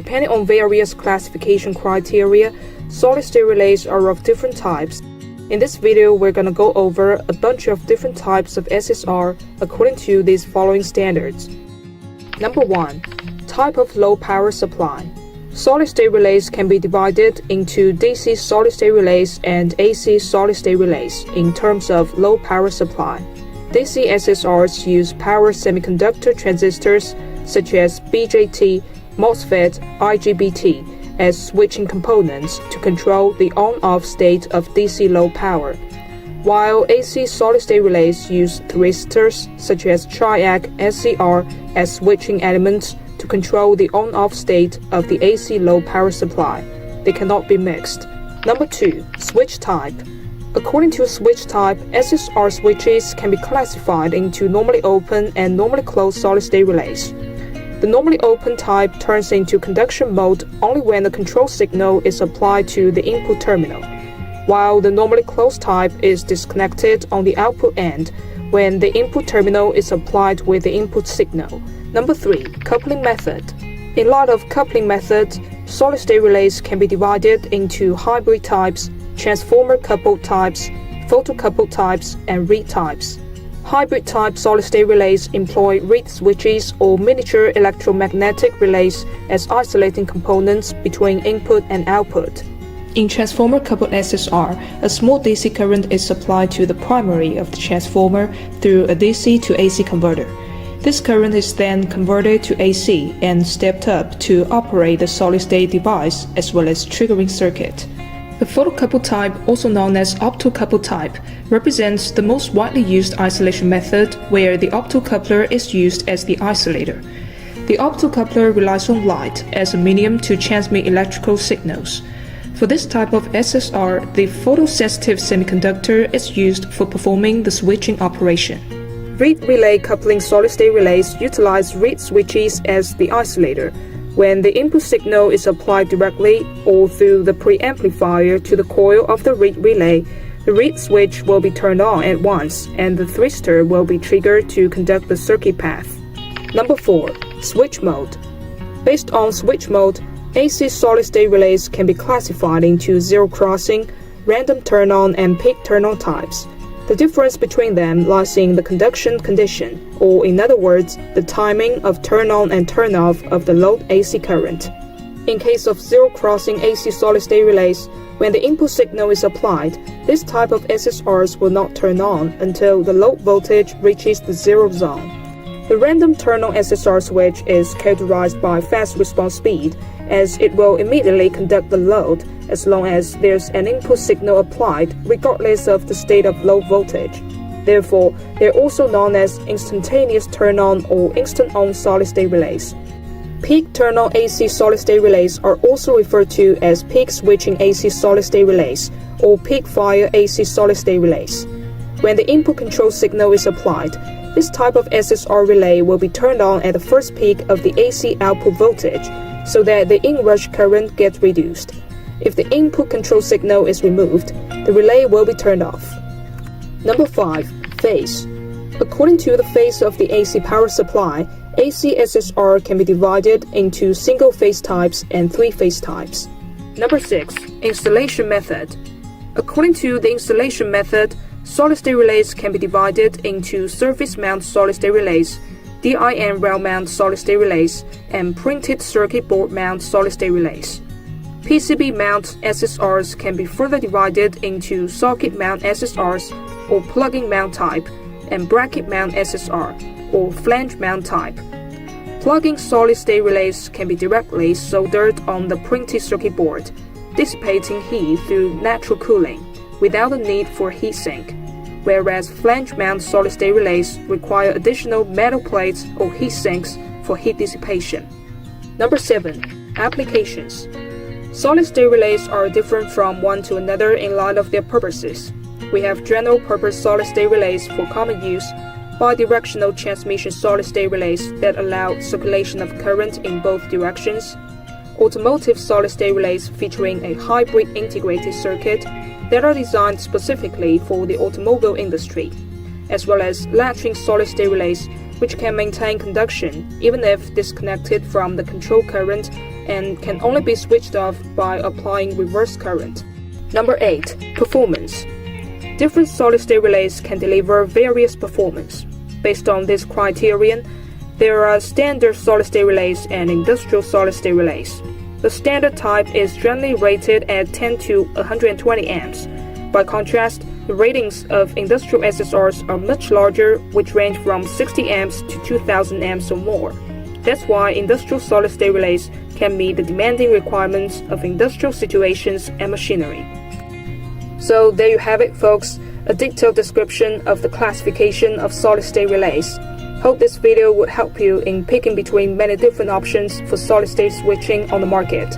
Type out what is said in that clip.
Depending on various classification criteria, solid-state relays are of different types. In this video, we're going to go over a bunch of different types of SSR according to these following standards. Number 1. Type of low power supply. Solid-state relays can be divided into DC solid-state relays and AC solid-state relays in terms of low power supply. DC SSRs use power semiconductor transistors such as BJT, MOSFET, IGBT as switching components to control the on-off state of DC low power, while AC solid-state relays use thyristors such as TRIAC SCR as switching elements to control the on-off state of the AC low power supply. They cannot be mixed. Number 2. Switch type. According to switch type, SSR switches can be classified into normally open and normally closed solid-state relays. The normally open type turns into conduction mode only when the control signal is applied to the input terminal, while the normally closed type is disconnected on the output end when the input terminal is applied with the input signal. Number 3. Coupling method. In light of coupling methods, solid-state relays can be divided into hybrid types, transformer-coupled types, photocoupled types, and reed types. Hybrid-type solid-state relays employ reed switches or miniature electromagnetic relays as isolating components between input and output. In transformer-coupled SSR, a small DC current is supplied to the primary of the transformer through a DC to AC converter. This current is then converted to AC and stepped up to operate the solid-state device as well as triggering circuit. The photocoupled type, also known as optocoupled type, represents the most widely used isolation method where the optocoupler is used as the isolator. The optocoupler relies on light as a medium to transmit electrical signals. For this type of SSR, the photosensitive semiconductor is used for performing the switching operation. Reed relay coupling solid-state relays utilize reed switches as the isolator. When the input signal is applied directly or through the preamplifier to the coil of the reed relay, the reed switch will be turned on at once and the thyristor will be triggered to conduct the circuit path. Number 4. Switch mode. Based on switch mode, AC solid-state relays can be classified into zero-crossing, random turn-on, and peak turn-on types. The difference between them lies in the conduction condition, or in other words, the timing of turn-on and turn-off of the load AC current. In case of zero-crossing AC solid-state relays, when the input signal is applied, this type of SSRs will not turn on until the load voltage reaches the zero zone. The random turn-on SSR switch is characterized by fast response speed, as it will immediately conduct the load as long as there's an input signal applied regardless of the state of low voltage. Therefore, they're also known as instantaneous turn-on or instant-on solid-state relays. Peak turn-on AC solid-state relays are also referred to as peak switching AC solid-state relays or peak fire AC solid-state relays. When the input control signal is applied, this type of SSR relay will be turned on at the first peak of the AC output voltage so that the inrush current gets reduced. If the input control signal is removed, the relay will be turned off. Number 5. Phase. According to the phase of the AC power supply, AC SSR can be divided into single-phase types and three-phase types. Number 6. Installation method. According to the installation method, solid-state relays can be divided into surface-mount solid-state relays, DIN rail-mount solid-state relays, and printed circuit board mount solid-state relays. PCB mount SSRs can be further divided into socket mount SSRs or plug-in mount type and bracket mount SSR or flange mount type. Plug-in solid-state relays can be directly soldered on the printed circuit board, dissipating heat through natural cooling without the need for heatsink, whereas flange mount solid-state relays require additional metal plates or heat sinks for heat dissipation. Number 7. Applications. Solid-state relays are different from one to another in light of their purposes. We have general-purpose solid-state relays for common use, bidirectional transmission solid-state relays that allow circulation of current in both directions, automotive solid-state relays featuring a hybrid integrated circuit that are designed specifically for the automobile industry, as well as latching solid-state relays which can maintain conduction even if disconnected from the control current and can only be switched off by applying reverse current. Number 8. Performance. Different solid-state relays can deliver various performance. Based on this criterion, there are standard solid-state relays and industrial solid-state relays. The standard type is generally rated at 10 to 120 amps. By contrast, the ratings of industrial SSRs are much larger, which range from 60 amps to 2000 amps or more. That's why industrial solid-state relays can meet the demanding requirements of industrial situations and machinery. So there you have it, folks, a detailed description of the classification of solid-state relays. Hope this video would help you in picking between many different options for solid-state switching on the market.